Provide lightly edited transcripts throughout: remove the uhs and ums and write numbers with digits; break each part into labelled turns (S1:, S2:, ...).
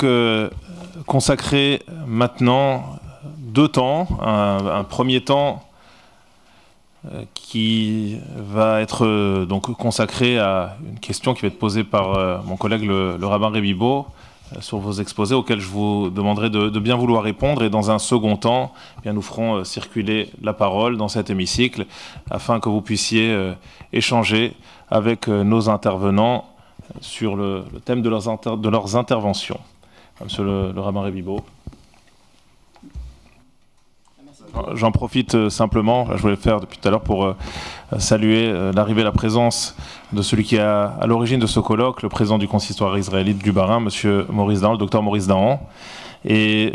S1: donc consacrer maintenant 2 temps. Un premier temps qui va être donc consacré à une question qui va être posée par mon collègue le rabbin Rebibo sur vos exposés, auxquels je vous demanderai de bien vouloir répondre. Et dans un second temps, eh bien, nous ferons circuler la parole dans cet hémicycle afin que vous puissiez échanger avec nos intervenants sur le thème de leurs interventions. Monsieur le rabbin Rebibo. J'en profite simplement, je voulais le faire depuis tout à l'heure pour saluer l'arrivée, la présence de celui qui est à l'origine de ce colloque, le président du consistoire israélite du Bas-Rhin, monsieur Maurice Dahan, le docteur Maurice Dahan. Et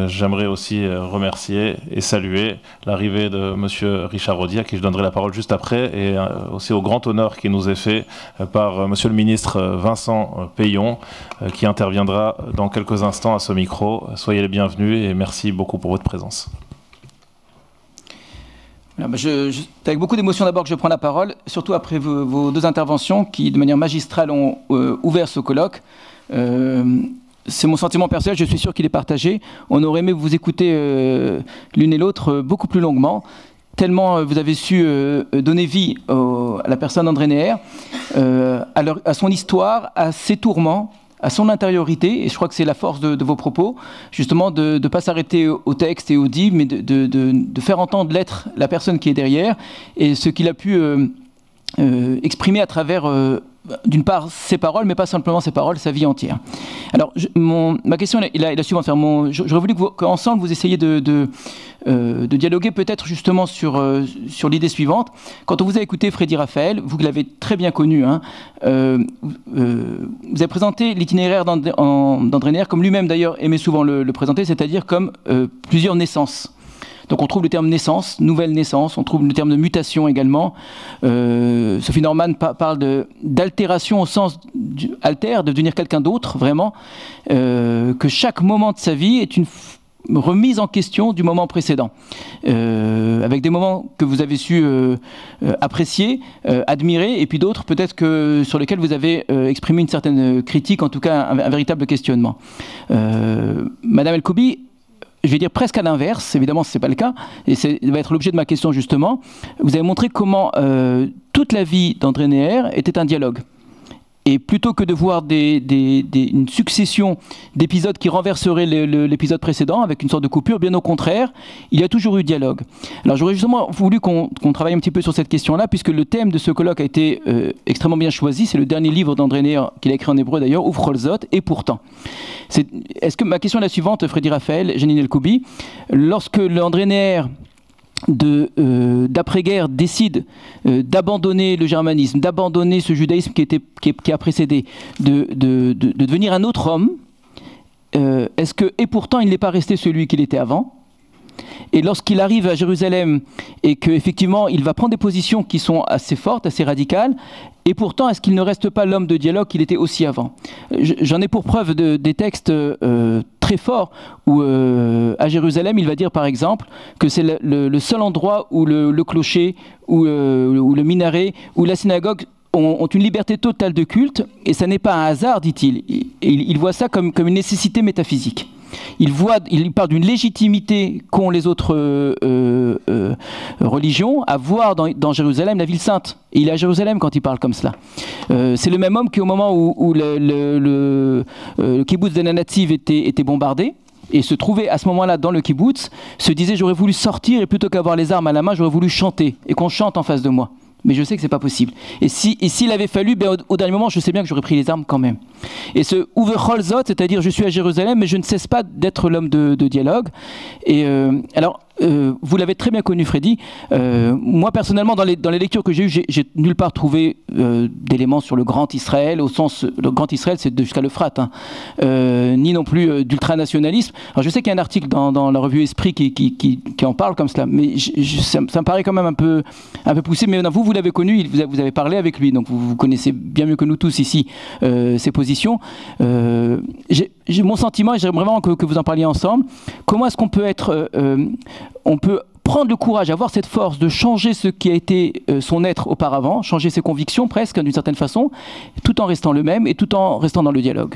S1: j'aimerais aussi remercier et saluer l'arrivée de monsieur Richard Rodier, à qui je donnerai la parole juste après, et aussi au grand honneur qui nous est fait par monsieur le ministre Vincent Payon, qui interviendra dans quelques instants à ce micro. Soyez les bienvenus et merci beaucoup pour votre présence.
S2: C'est avec beaucoup d'émotion d'abord que je prends la parole, surtout après vos 2 interventions qui, de manière magistrale, ont ouvert ce colloque. C'est mon sentiment personnel, je suis sûr qu'il est partagé. On aurait aimé vous écouter l'une et l'autre beaucoup plus longuement, tellement vous avez su donner vie à la personne d'André Neher, à son histoire, à ses tourments, à son intériorité, et je crois que c'est la force de vos propos, justement de ne pas s'arrêter au texte et au dit, mais de faire entendre l'être, la personne qui est derrière, et ce qu'il a pu exprimer à travers, d'une part, ses paroles, mais pas simplement ses paroles, sa vie entière. Alors, ma question est la suivante. J'aurais voulu qu'ensemble, vous essayiez de dialoguer peut-être justement sur l'idée suivante. Quand on vous a écouté Freddy Raphaël, vous l'avez très bien connu, hein, vous avez présenté l'itinéraire d'André Neher, comme lui-même d'ailleurs aimait souvent le présenter, c'est-à-dire comme plusieurs naissances. Donc on trouve le terme naissance, nouvelle naissance, on trouve le terme de mutation également. Sophie Norman parle d'altération au sens alter, de devenir quelqu'un d'autre, vraiment. Que chaque moment de sa vie est une remise en question du moment précédent. Avec des moments que vous avez su apprécier, admirer, et puis d'autres peut-être sur lesquels vous avez exprimé une certaine critique, en tout cas un véritable questionnement. Madame El-Koubi, je vais dire presque à l'inverse, évidemment ce n'est pas le cas, et ça va être l'objet de ma question justement. Vous avez montré comment toute la vie d'André Neher était un dialogue. Et plutôt que de voir une succession d'épisodes qui renverseraient l'épisode précédent avec une sorte de coupure, bien au contraire, il y a toujours eu dialogue. Alors j'aurais justement voulu qu'on travaille un petit peu sur cette question-là, puisque le thème de ce colloque a été extrêmement bien choisi. C'est le dernier livre d'André Neher, qu'il a écrit en hébreu d'ailleurs, Ufrolzot, et pourtant. Ma question est la suivante, Freddy Raphaël, Janine El-Koubi. Lorsque André Neher d'après-guerre décide d'abandonner le germanisme, d'abandonner ce judaïsme qui a précédé, de devenir un autre homme, et pourtant il n'est pas resté celui qu'il était avant. Et lorsqu'il arrive à Jérusalem et qu'effectivement il va prendre des positions qui sont assez fortes, assez radicales, et pourtant est-ce qu'il ne reste pas l'homme de dialogue qu'il était aussi avant? J'en ai pour preuve des textes très forts où à Jérusalem il va dire par exemple que c'est le seul endroit où le clocher, ou le minaret, ou la synagogue ont une liberté totale de culte, et ça n'est pas un hasard, dit-il. Il voit ça comme une nécessité métaphysique. Il parle d'une légitimité qu'ont les autres religions à voir dans Jérusalem la ville sainte. Et il est à Jérusalem quand il parle comme cela. C'est le même homme qui, au moment où le kibbutz de Nanativ était bombardé, et se trouvait à ce moment-là dans le kibbutz, se disait: j'aurais voulu sortir, et plutôt qu'avoir les armes à la main, j'aurais voulu chanter, et qu'on chante en face de moi. Mais je sais que c'est pas possible. Et s'il avait fallu, au dernier moment, je sais bien que j'aurais pris les armes quand même. Et ce Uvercholzot, c'est-à-dire je suis à Jérusalem, mais je ne cesse pas d'être l'homme de dialogue. Et alors, vous l'avez très bien connu, Freddy. Moi, personnellement, dans les lectures que j'ai eues, j'ai nulle part trouvé d'éléments sur le Grand Israël, au sens, le Grand Israël, c'est jusqu'à l'Euphrate, hein, ni non plus d'ultranationalisme. Alors, je sais qu'il y a un article dans la revue Esprit qui en parle comme cela, mais ça me paraît quand même un peu poussé. Mais vous l'avez connu, vous avez parlé avec lui, donc vous connaissez bien mieux que nous tous ici ses positions. J'ai mon sentiment, et j'aimerais vraiment que vous en parliez ensemble. Comment est-ce qu'on peut on peut prendre le courage, avoir cette force de changer ce qui a été son être auparavant, changer ses convictions presque d'une certaine façon, tout en restant le même et tout en restant dans le dialogue?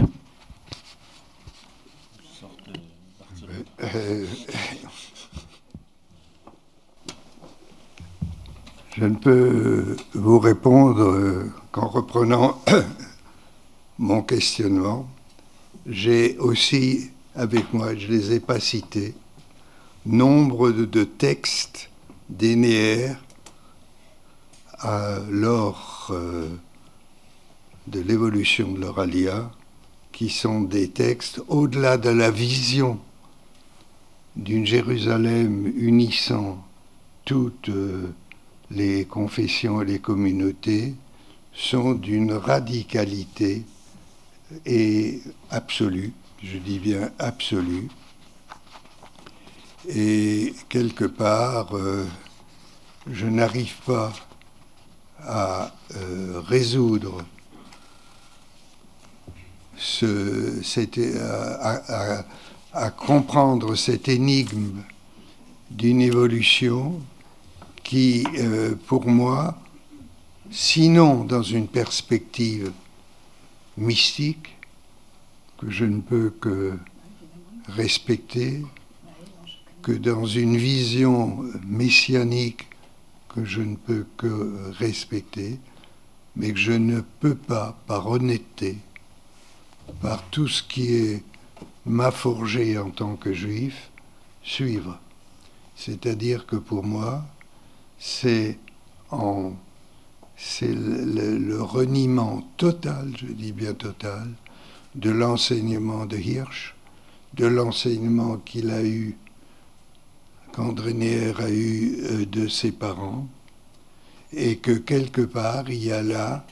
S3: Je ne peux vous répondre qu'en reprenant mon questionnement. J'ai aussi avec moi, je ne les ai pas cités, nombre de textes d'Hénéer lors de l'évolution de leur alia, qui sont des textes au-delà de la vision d'une Jérusalem unissant toutes les confessions et les communautés, sont d'une radicalité et absolue, je dis bien absolue, et quelque part, je n'arrive pas à résoudre à comprendre cette énigme d'une évolution qui, pour moi, sinon dans une perspective mystique, que je ne peux que respecter, que dans une vision messianique que je ne peux que respecter, mais que je ne peux pas, par honnêteté, par tout ce qui m'a forgé en tant que juif, suivre. C'est-à-dire que pour moi, c'est le reniement total, je dis bien total, de l'enseignement de Hirsch, de l'enseignement qu'il a eu, qu'André Neher a eu de ses parents, et que quelque part, il y a là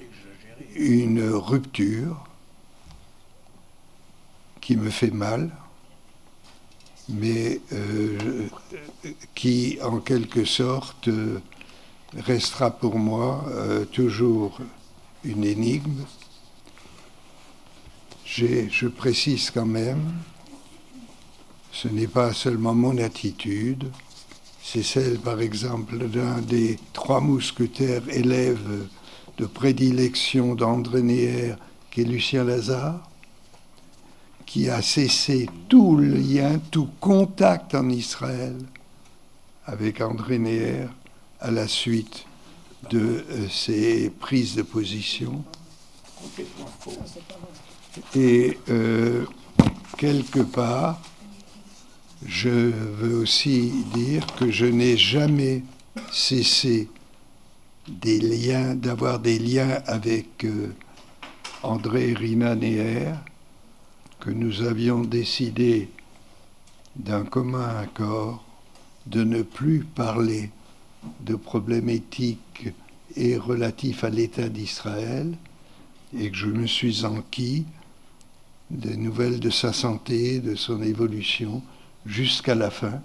S3: une rupture qui me fait mal, mais qui, en quelque sorte, restera pour moi toujours une énigme. Je précise quand même, ce n'est pas seulement mon attitude, c'est celle, par exemple, d'un des trois mousquetaires élèves de prédilection d'André Neher, qui est Lucien Lazare, qui a cessé tout lien, tout contact en Israël avec André Neher à la suite de ses prises de position. Et quelque part, je veux aussi dire que je n'ai jamais cessé d'avoir des liens avec André et Rina Neher, que nous avions décidé d'un commun accord de ne plus parler de problèmes éthiques et relatifs à l'État d'Israël, et que je me suis enquis des nouvelles de sa santé, de son évolution, jusqu'à la fin.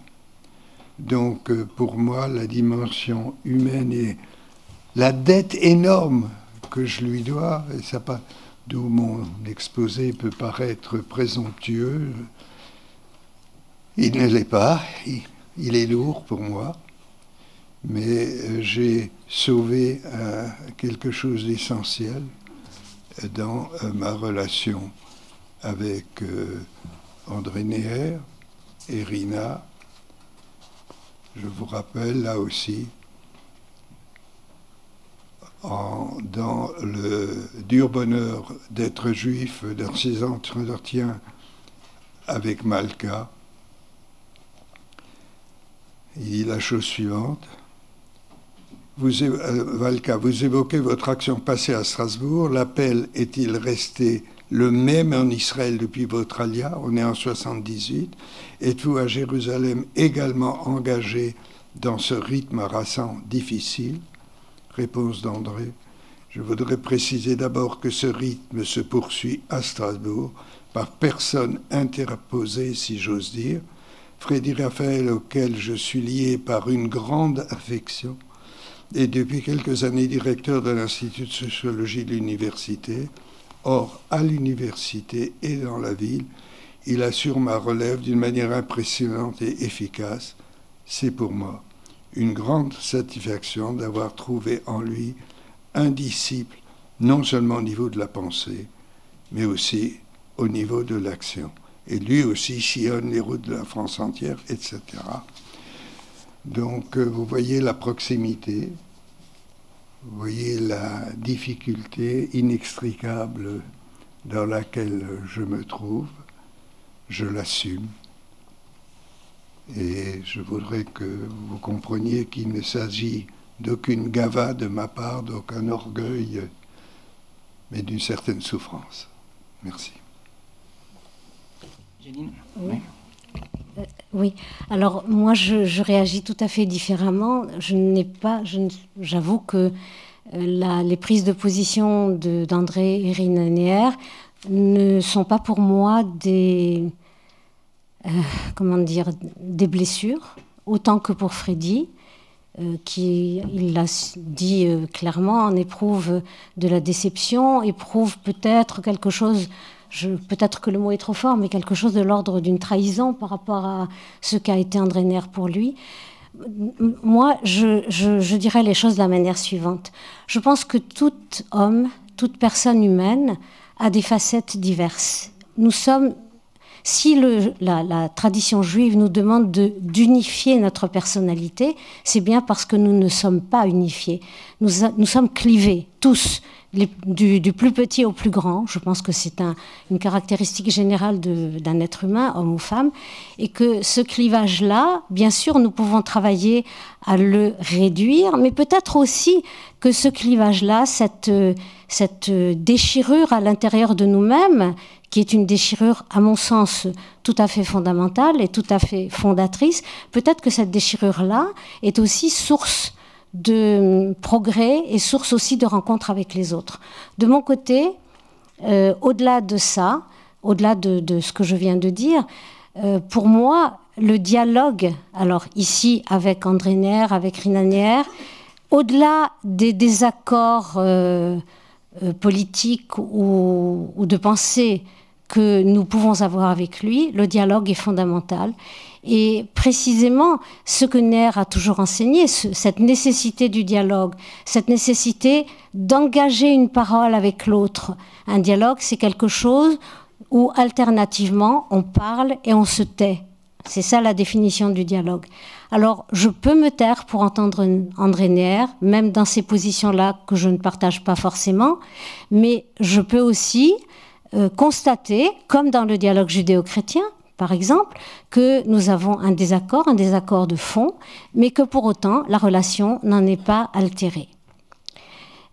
S3: Donc, pour moi, la dimension humaine et la dette énorme que je lui dois, et ça pas, d'où mon exposé peut paraître présomptueux, il ne l'est pas, il est lourd pour moi, mais j'ai sauvé quelque chose d'essentiel dans ma relation avec André Neher et Rina. Je vous rappelle là aussi, dans le dur bonheur d'être juif, dans ses entretiens avec Malka, il dit la chose suivante. Malka, vous évoquez votre action passée à Strasbourg. L'appel est-il resté le même en Israël depuis votre alia? On est en 78. Êtes-vous à Jérusalem également engagé dans ce rythme harassant difficile? Réponse d'André. Je voudrais préciser d'abord que ce rythme se poursuit à Strasbourg par personne interposée, si j'ose dire. Freddy Raphaël, auquel je suis lié par une grande affection, est depuis quelques années directeur de l'Institut de sociologie de l'université. Or, à l'université et dans la ville, il assure ma relève d'une manière impressionnante et efficace. C'est pour moi une grande satisfaction d'avoir trouvé en lui un disciple, non seulement au niveau de la pensée, mais aussi au niveau de l'action. Et lui aussi sillonne les routes de la France entière, etc. Donc vous voyez la proximité, vous voyez la difficulté inextricable dans laquelle je me trouve, je l'assume. Et je voudrais que vous compreniez qu'il ne s'agit d'aucune gava de ma part, d'aucun orgueil, mais d'une certaine souffrance. Merci.
S2: Janine ?
S4: Oui. Oui, alors moi je réagis tout à fait différemment. J'avoue que les prises de position d'André Erinhaner ne sont pas pour moi des blessures, autant que pour Freddy, qui, il l'a dit clairement, en éprouve de la déception, éprouve peut-être quelque chose, peut-être que le mot est trop fort, mais quelque chose de l'ordre d'une trahison par rapport à ce qu'a été André Neher pour lui. Moi, je dirais les choses de la manière suivante. Je pense que tout homme, toute personne humaine a des facettes diverses. Nous sommes... Si la tradition juive nous demande d'unifier notre personnalité, c'est bien parce que nous ne sommes pas unifiés. Nous sommes clivés, tous, du plus petit au plus grand. Je pense que c'est une caractéristique générale d'un être humain, homme ou femme, et que ce clivage-là, bien sûr, nous pouvons travailler à le réduire, mais peut-être aussi que ce clivage-là, cette déchirure à l'intérieur de nous-mêmes, qui est une déchirure, à mon sens, tout à fait fondamentale et tout à fait fondatrice, peut-être que cette déchirure-là est aussi source de progrès et source aussi de rencontres avec les autres. De mon côté, au-delà de ça, au-delà de ce que je viens de dire, pour moi, le dialogue, alors ici avec André Neher, avec Rina Neher, au-delà des désaccords politiques ou de pensée que nous pouvons avoir avec lui, le dialogue est fondamental. Et précisément, ce que Neher a toujours enseigné, cette nécessité du dialogue, cette nécessité d'engager une parole avec l'autre. Un dialogue, c'est quelque chose où, alternativement, on parle et on se tait. C'est ça la définition du dialogue. Alors, je peux me taire pour entendre André Neher, même dans ces positions-là que je ne partage pas forcément, mais je peux aussi constater, comme dans le dialogue judéo-chrétien, par exemple, que nous avons un désaccord de fond, mais que pour autant, la relation n'en est pas altérée.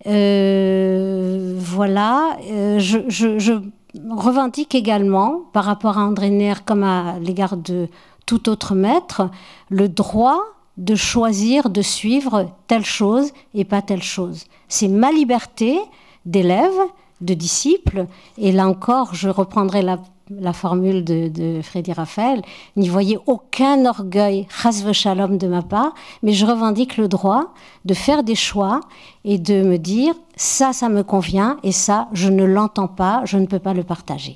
S4: Voilà, je revendique également, par rapport à André Neher comme à l'égard de tout autre maître, le droit de choisir de suivre telle chose et pas telle chose. C'est ma liberté d'élève, de disciple, et là encore, je reprendrai la formule de Freddy Raphaël, n'y voyez aucun orgueil, chas v'shalom de ma part, mais je revendique le droit de faire des choix et de me dire, ça me convient, et ça, je ne l'entends pas, je ne peux pas le partager.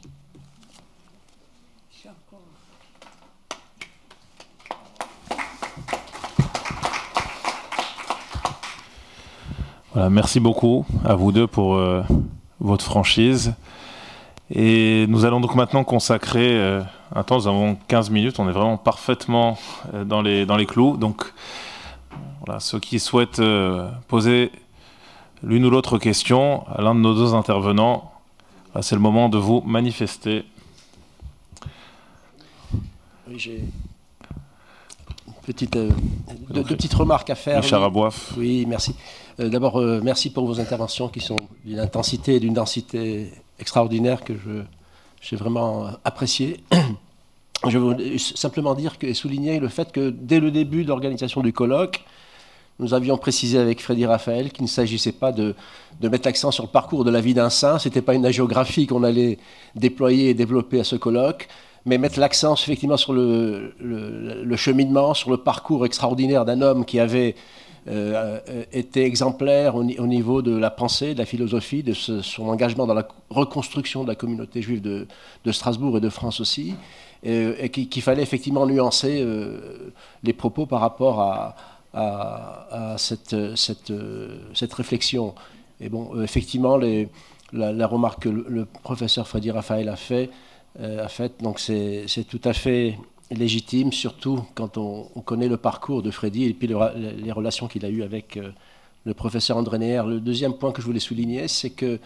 S1: Voilà, merci beaucoup à vous deux pour votre franchise. Et nous allons donc maintenant consacrer un temps, nous avons 15 minutes, on est vraiment parfaitement dans les clous. Donc voilà, ceux qui souhaitent poser l'une ou l'autre question à l'un de nos deux intervenants, c'est le moment de vous manifester.
S5: Oui, j'ai deux petites remarques à faire.
S1: Richard Aboif.
S5: Oui, merci. D'abord, merci pour vos interventions qui sont d'une intensité et d'une densité extraordinaire que j'ai vraiment apprécié. Je veux simplement dire et souligner le fait que dès le début de l'organisation du colloque, nous avions précisé avec Freddy Raphaël qu'il ne s'agissait pas de mettre l'accent sur le parcours de la vie d'un saint, ce n'était pas une hagiographie qu'on allait déployer et développer à ce colloque, mais mettre l'accent effectivement sur le cheminement, sur le parcours extraordinaire d'un homme qui avait été exemplaire au niveau de la pensée, de la philosophie, de son engagement dans la reconstruction de la communauté juive de Strasbourg et de France aussi, et qu'il fallait effectivement nuancer les propos par rapport à cette réflexion. Et bon, effectivement, la remarque que le professeur Freddy Raphaël a fait En fait, donc c'est tout à fait légitime, surtout quand on connaît le parcours de Freddy et puis les relations qu'il a eues avec le professeur André Neher. Le deuxième point que je voulais souligner, c'est que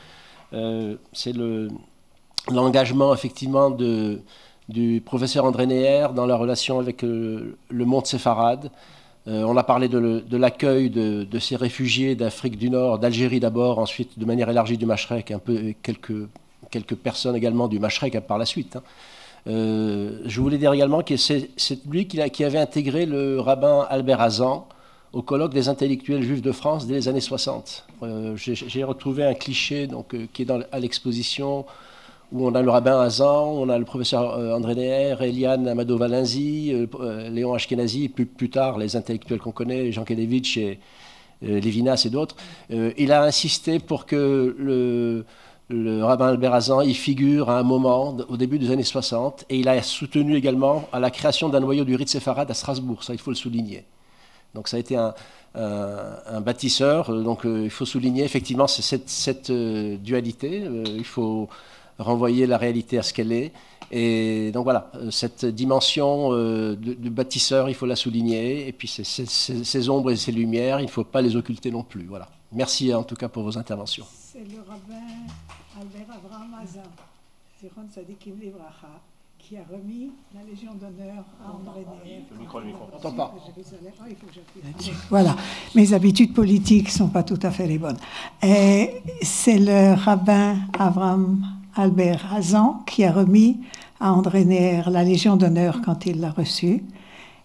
S5: c'est l'engagement effectivement du professeur André Neher dans la relation avec le monde séfarade. On a parlé de l'accueil de ces réfugiés d'Afrique du Nord, d'Algérie d'abord, ensuite de manière élargie du Machrek, un peu quelques personnes également du Machrek par la suite. Je voulais dire également que c'est lui qui avait intégré le rabbin Albert Hazan au colloque des intellectuels juifs de France dès les années 60. J'ai retrouvé un cliché donc, qui est à l'exposition, où on a le rabbin Hazan, on a le professeur André Neher, Eliane Amado-Valenzi, Léon Ashkenazi, et plus tard les intellectuels qu'on connaît, Jean Kelevitch et Lévinas et d'autres. Il a insisté pour que le rabbin Albert Hazan y figure à un moment, au début des années 60, et il a soutenu également à la création d'un noyau du rite séfarade à Strasbourg, ça il faut le souligner. Donc ça a été un bâtisseur, donc il faut souligner effectivement cette dualité, il faut renvoyer la réalité à ce qu'elle est, et donc voilà, cette dimension de bâtisseur, il faut la souligner, et puis ces ombres et ces lumières, il ne faut pas les occulter non plus, voilà. Merci en tout cas pour vos interventions.
S6: C'est le rabbin Albert Avraham Hazan, Zichron Tzadikim Livracha, qui a remis la Légion d'honneur à André Neher.
S5: Le micro. On n'entend pas.
S6: Voilà, mes habitudes politiques ne sont pas tout à fait les bonnes. C'est le rabbin Avraham Albert Hazan qui a remis à André Neher la Légion d'honneur quand il l'a reçue.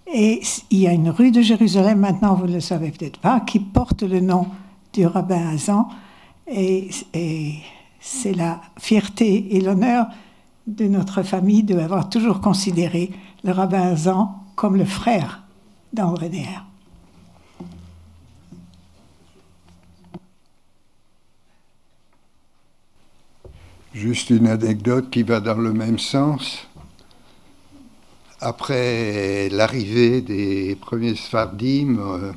S6: Et il y a une rue de Jérusalem, maintenant vous ne le savez peut-être pas, qui porte le nom du rabbin Hazan. Et c'est la fierté et l'honneur de notre famille d'avoir toujours considéré le rabbin Hazan comme le frère d'André Neher.
S3: Juste une anecdote qui va dans le même sens. Après l'arrivée des premiers Sfardim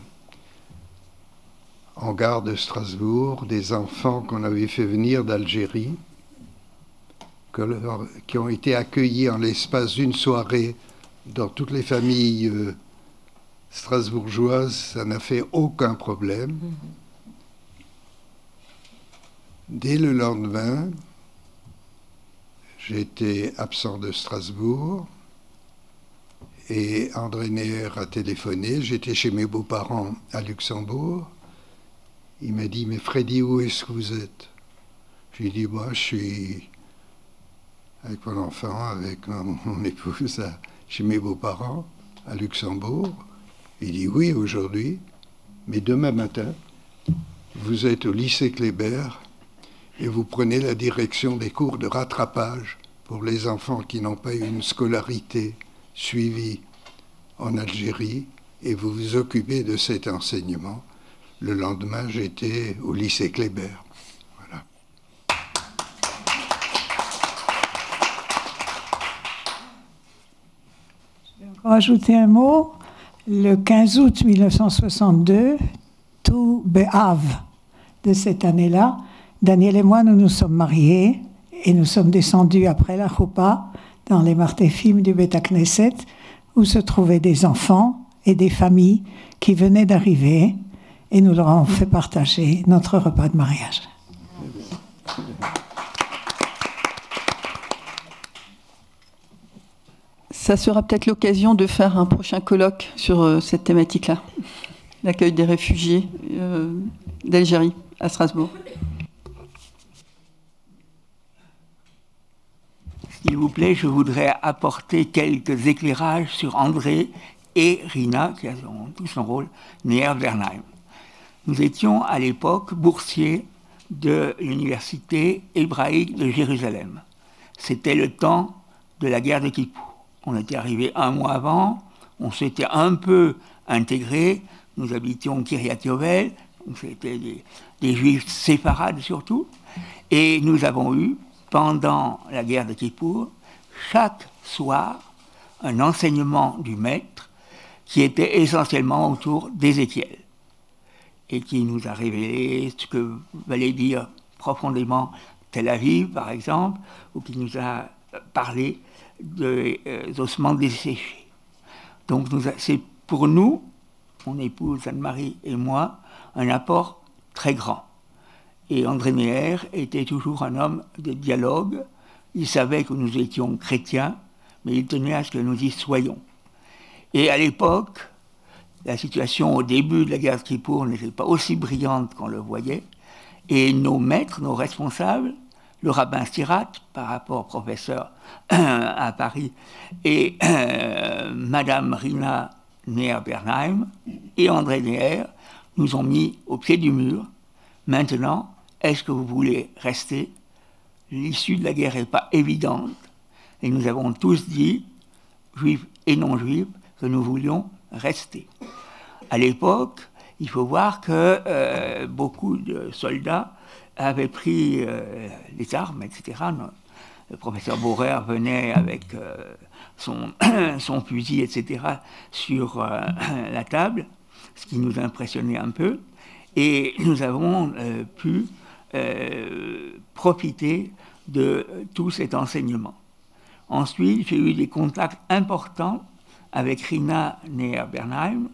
S3: en gare de Strasbourg, des enfants qu'on avait fait venir d'Algérie, qui ont été accueillis en l'espace d'une soirée dans toutes les familles strasbourgeoises, ça n'a fait aucun problème. Dès le lendemain, j'étais absent de Strasbourg et André Neher a téléphoné. J'étais chez mes beaux-parents à Luxembourg. Il m'a dit « Mais Freddy, où est-ce que vous êtes ?» J'ai dit « Moi, je suis avec mon enfant, avec mon épouse, chez mes beaux-parents à Luxembourg. » Il dit « Oui, aujourd'hui, mais demain matin, vous êtes au lycée Kléber et vous prenez la direction des cours de rattrapage pour les enfants qui n'ont pas eu une scolarité suivie en Algérie et vous vous occupez de cet enseignement. » Le lendemain, j'étais au lycée Kléber. Voilà.
S6: Je vais encore ajouter un mot. Le 15 août 1962, tout Be'av de cette année-là, Daniel et moi, nous nous sommes mariés et nous sommes descendus après la Choupa dans les martéphim du Beth Knesset, où se trouvaient des enfants et des familles qui venaient d'arriver, et nous leur avons fait partager notre repas de mariage.
S7: Ça sera peut-être l'occasion de faire un prochain colloque sur cette thématique-là, l'accueil des réfugiés d'Algérie à Strasbourg.
S8: S'il vous plaît, je voudrais apporter quelques éclairages sur André et Rina, qui ont tout son rôle, Neher-Wernheim. Nous étions à l'époque boursiers de l'université hébraïque de Jérusalem. C'était le temps de la guerre de Kippour. On était arrivé un mois avant, on s'était un peu intégrés, nous habitions Kiryat Yovel, c'était des juifs séfarades surtout, et nous avons eu, pendant la guerre de Kippour, chaque soir, un enseignement du maître qui était essentiellement autour d'Ézéchiel, et qui nous a révélé ce que valait dire profondément Tel Aviv, par exemple, ou qui nous a parlé des ossements desséchés. Donc c'est pour nous, mon épouse Anne-Marie et moi, un apport très grand. Et André Neher était toujours un homme de dialogue. Il savait que nous étions chrétiens, mais il tenait à ce que nous y soyons. Et à l'époque, la situation au début de la guerre de Kippour n'était pas aussi brillante qu'on le voyait. Et nos maîtres, nos responsables, le rabbin Stirat, par rapport au professeur à Paris, et Madame Rina Neher-Bernheim et André Neher, nous ont mis au pied du mur. Maintenant, est-ce que vous voulez rester? L'issue de la guerre n'est pas évidente. Et nous avons tous dit, juifs et non-juifs, que nous voulions rester. À l'époque, il faut voir que beaucoup de soldats avaient pris les armes, etc. Le professeur Borer venait avec son fusil, etc., sur la table, ce qui nous impressionnait un peu. Et nous avons pu profiter de tout cet enseignement. Ensuite, j'ai eu des contacts importants avec Rina Neher-Bernheim,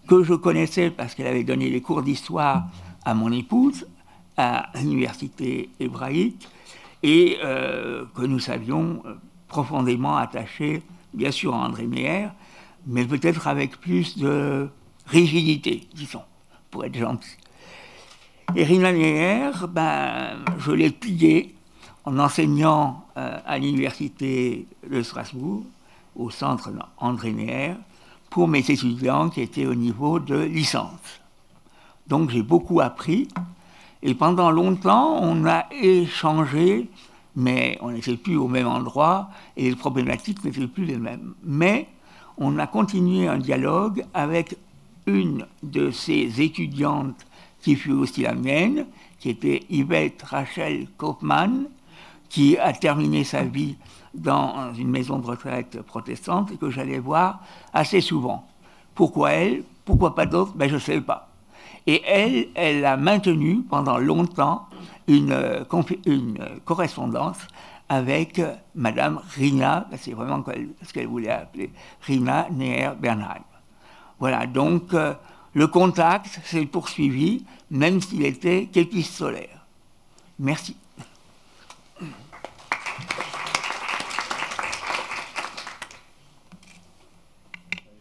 S8: que je connaissais parce qu'elle avait donné des cours d'histoire à mon épouse, à l'université hébraïque, et que nous savions profondément attachés, bien sûr, à André Neher, mais peut-être avec plus de rigidité, disons, pour être gentil. Et Rina Neher, je l'ai pliée en enseignant à l'université de Strasbourg, au centre André Neher, pour mes étudiants qui étaient au niveau de licence. Donc j'ai beaucoup appris, et pendant longtemps, on a échangé, mais on n'était plus au même endroit, et les problématiques n'étaient plus les mêmes. Mais on a continué un dialogue avec une de ces étudiantes qui fut aussi la mienne, qui était Yvette Rachel Kaufmann, qui a terminé sa vie dans une maison de retraite protestante et que j'allais voir assez souvent. Pourquoi elle? Pourquoi pas d'autres? Je ne sais pas. Et elle a maintenu pendant longtemps une correspondance avec Madame Rina, c'est vraiment ce qu'elle voulait appeler, Rina Neher-Bernheim. Voilà, donc le contact s'est poursuivi, même s'il était qu'épistolaire. Merci.
S1: Il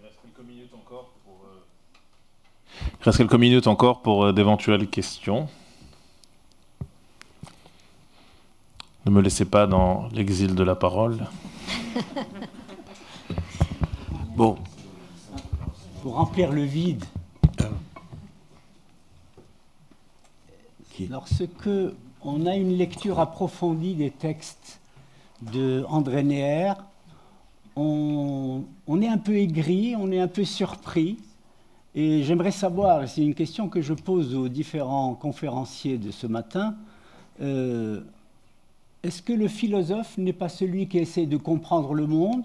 S1: reste quelques minutes encore pour d'éventuelles questions. Ne me laissez pas dans l'exil de la parole.
S9: Bon. Pour remplir le vide, lorsque on a une lecture approfondie des textes de André Neher, on est un peu aigri, on est un peu surpris. Et j'aimerais savoir, c'est une question que je pose aux différents conférenciers de ce matin, est-ce que le philosophe n'est pas celui qui essaie de comprendre le monde,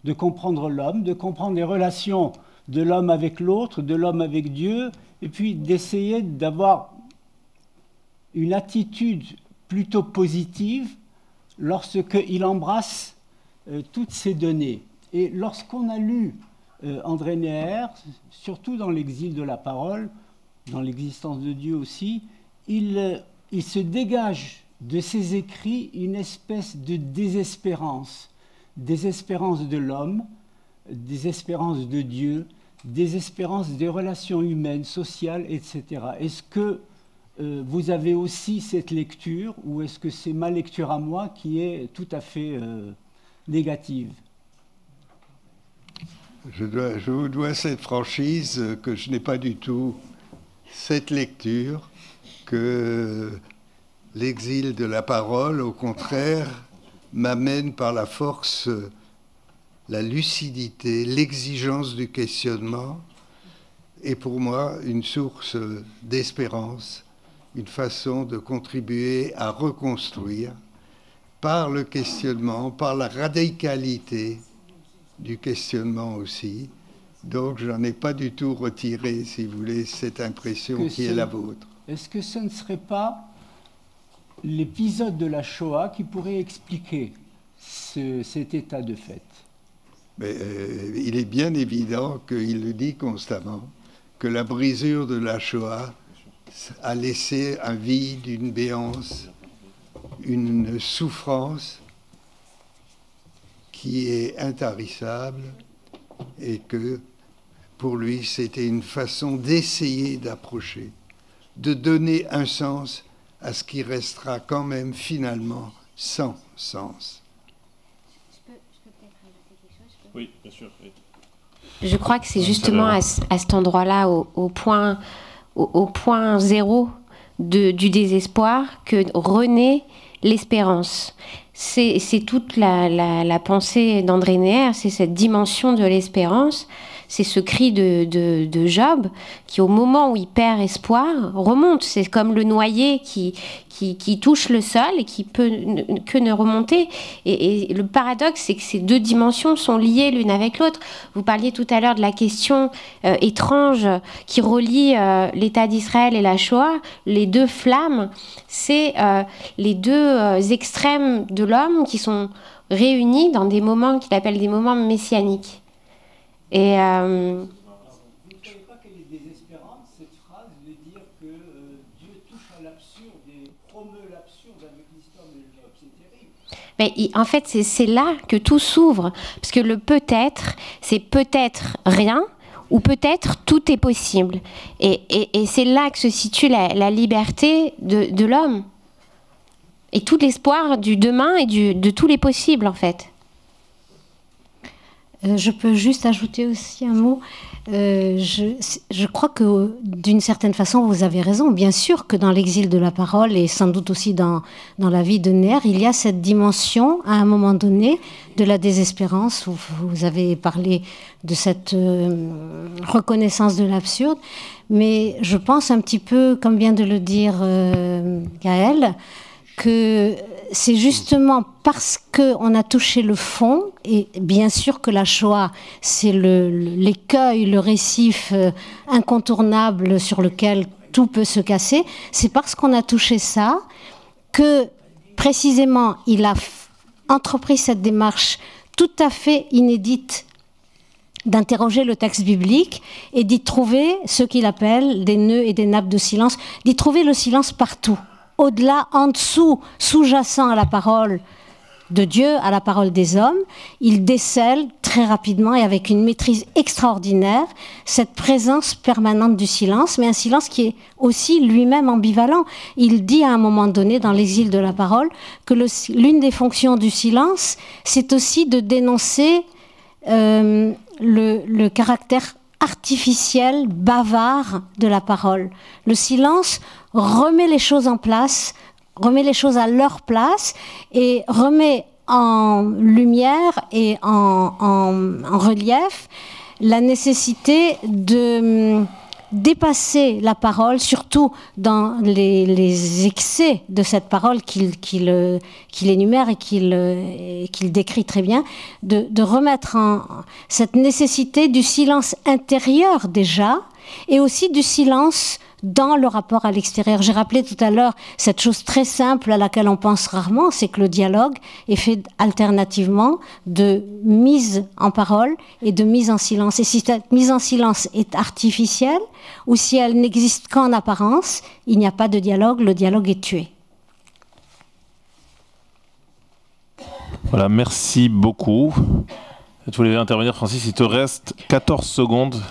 S9: de comprendre l'homme, de comprendre les relations de l'homme avec l'autre, de l'homme avec Dieu, et puis d'essayer d'avoir une attitude plutôt positive lorsqu'il embrasse toutes ces données. Et lorsqu'on a lu André Neher, surtout dans l'exil de la parole, dans l'existence de Dieu aussi, il se dégage de ses écrits une espèce de désespérance de l'homme, désespérance de Dieu, désespérance des relations humaines, sociales, etc. Est-ce que vous avez aussi cette lecture, ou est-ce que c'est ma lecture à moi qui est tout à fait négative ?
S3: Je vous dois cette franchise que je n'ai pas du tout cette lecture, que l'exil de la parole, au contraire, m'amène par la force, la lucidité, l'exigence du questionnement, est pour moi une source d'espérance, une façon de contribuer à reconstruire par le questionnement, par la radicalité du questionnement aussi. Donc je n'en ai pas du tout retiré, si vous voulez, cette impression qui est la vôtre.
S9: Est-ce que ce ne serait pas l'épisode de la Shoah qui pourrait expliquer cet état de fait.
S3: Mais il est bien évident qu'il le dit constamment, que la brisure de la Shoah a laissé un vide, une béance, une souffrance qui est intarissable, et que pour lui c'était une façon d'essayer d'approcher, de donner un sens à ce qui restera quand même finalement sans sens.
S1: Oui, bien sûr. Oui.
S10: Je crois que c'est justement à cet endroit-là, au point zéro du désespoir, que renaît l'espérance. C'est toute la pensée d'André Neher, c'est cette dimension de l'espérance, c'est ce cri de Job qui, au moment où il perd espoir, remonte. C'est comme le noyer qui touche le sol et qui peut que ne remonter. Et le paradoxe, c'est que ces deux dimensions sont liées l'une avec l'autre. Vous parliez tout à l'heure de la question étrange qui relie l'État d'Israël et la Shoah. Les deux flammes, c'est les deux extrêmes de l'homme qui sont réunis dans des moments qu'il appelle des moments messianiques. Et
S9: vous ne trouvez pas qu'elle est désespérante, cette phrase de dire que Dieu touche à l'absurde et promeut l'absurde avec l'histoire de Job? C'est terrible.
S10: Mais en fait, c'est là que tout s'ouvre. Parce que le peut-être, c'est peut-être rien, ou peut-être tout est possible. Et c'est là que se situe la liberté de l'homme. Et tout l'espoir du demain et de tous les possibles, en fait.
S4: Je peux juste ajouter aussi un mot. Je crois que d'une certaine façon, vous avez raison. Bien sûr que dans l'exil de la parole et sans doute aussi dans la vie de Neher, il y a cette dimension, à un moment donné, de la désespérance. Vous avez parlé de cette reconnaissance de l'absurde. Mais je pense un petit peu, comme vient de le dire Gaël, que c'est justement parce qu'on a touché le fond, et bien sûr que la Shoah, c'est l'écueil, le récif incontournable sur lequel tout peut se casser, c'est parce qu'on a touché ça que précisément il a entrepris cette démarche tout à fait inédite d'interroger le texte biblique et d'y trouver ce qu'il appelle des nœuds et des nappes de silence, d'y trouver le silence partout. Au-delà, en dessous, sous-jacent à la parole de Dieu, à la parole des hommes, il décèle très rapidement et avec une maîtrise extraordinaire cette présence permanente du silence, mais un silence qui est aussi lui-même ambivalent. Il dit à un moment donné, dans l'exil de la parole, que l'une des fonctions du silence, c'est aussi de dénoncer le caractère artificiel, bavard de la parole. Le silence remet les choses en place, remet les choses à leur place et remet en lumière et en relief la nécessité de dépasser la parole, surtout dans les excès de cette parole qu'il énumère et qu'il décrit très bien, de remettre en cette nécessité du silence intérieur déjà, et aussi du silence dans le rapport à l'extérieur. J'ai rappelé tout à l'heure cette chose très simple à laquelle on pense rarement, c'est que le dialogue est fait alternativement de mise en parole et de mise en silence. Et si cette mise en silence est artificielle, ou si elle n'existe qu'en apparence, il n'y a pas de dialogue, le dialogue est tué.
S1: Voilà, merci beaucoup. Tu voulais intervenir, Francis, il te reste 14 secondes.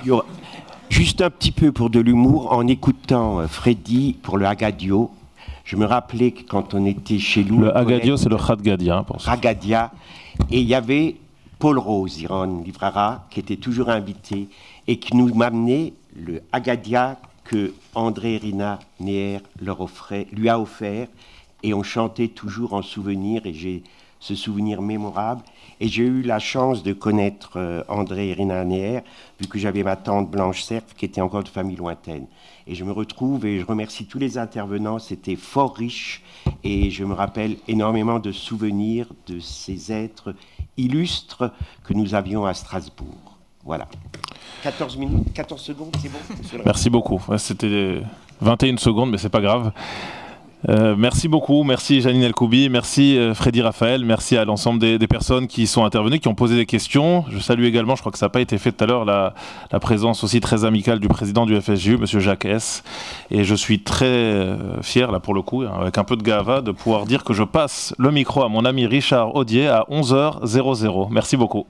S11: Juste un petit peu pour de l'humour, en écoutant Freddy pour le Haggadio, je me rappelais que quand on était chez nous...
S1: Le Haggadio, c'est le Haggadia.
S11: Haggadia, et il y avait Paul Rose, Iran Livrara, qui était toujours invité, et qui nous m'amenait le Haggadia que André Rina Neher lui a offert, et on chantait toujours en souvenir, et j'ai ce souvenir mémorable. Et j'ai eu la chance de connaître André Rina Neher, vu que j'avais ma tante Blanche Cerf, qui était encore de famille lointaine. Et je me retrouve, et je remercie tous les intervenants, c'était fort riche, et je me rappelle énormément de souvenirs de ces êtres illustres que nous avions à Strasbourg. Voilà. 14 minutes, 14 secondes, c'est bon?
S1: Merci beaucoup. Ouais, c'était 21 secondes, mais c'est pas grave. Merci beaucoup, merci Janine Elkoubi, merci Freddy Raphaël, merci à l'ensemble des personnes qui sont intervenues, qui ont posé des questions. Je salue également, je crois que ça n'a pas été fait tout à l'heure, la présence aussi très amicale du président du FSJU, monsieur Jacques S. Et je suis très fier, là pour le coup, avec un peu de gava, de pouvoir dire que je passe le micro à mon ami Richard Audier à 11h00. Merci beaucoup.